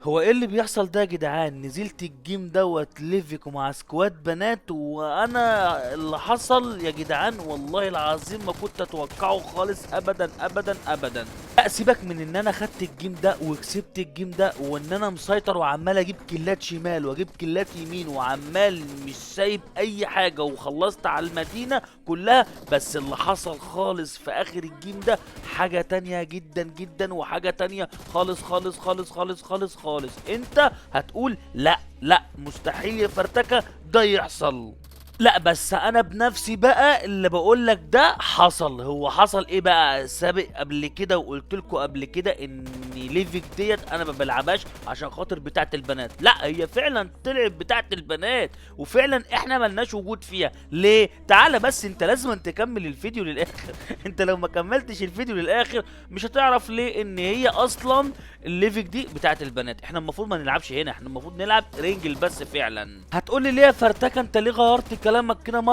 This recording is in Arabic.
هو ايه اللي بيحصل ده يا جدعان؟ نزلت الجيم دوت ليفيك ومع سكواد بنات، وانا اللي حصل يا جدعان والله العظيم ما كنت اتوقعه خالص، ابدا ابدا ابدا. لا سيبك من ان انا خدت الجيم ده وكسبت الجيم ده وان انا مسيطر وعمال اجيب كيلات شمال واجيب كيلات يمين وعمال مش سايب اي حاجه وخلصت على المدينه كلها. بس اللي حصل خالص في اخر الجيم ده حاجه تانية جدا جدا، وحاجه تانية خالص خالص خالص خالص خالص خالص. انت هتقول لا لا مستحيل يا فرتكه ده يحصل. لا بس انا بنفسي بقى اللي بقول لك ده حصل. هو حصل ايه بقى؟ سابق قبل كده وقلت لكم قبل كده ان ليفيك ديت انا ما بلعبهاش عشان خاطر بتاعه البنات. لا هي فعلا طلعت بتاعه البنات، وفعلا احنا ملناش وجود فيها. ليه؟ تعالى بس انت لازم تكمل الفيديو للاخر. انت لو ما كملتش الفيديو للاخر مش هتعرف ليه ان هي اصلا الليفيك دي بتاعه البنات. احنا المفروض ما نلعبش هنا، احنا المفروض نلعب رينجل بس. فعلا هتقولي ليه يا فرتكه انت ليه غيرت كلامك كده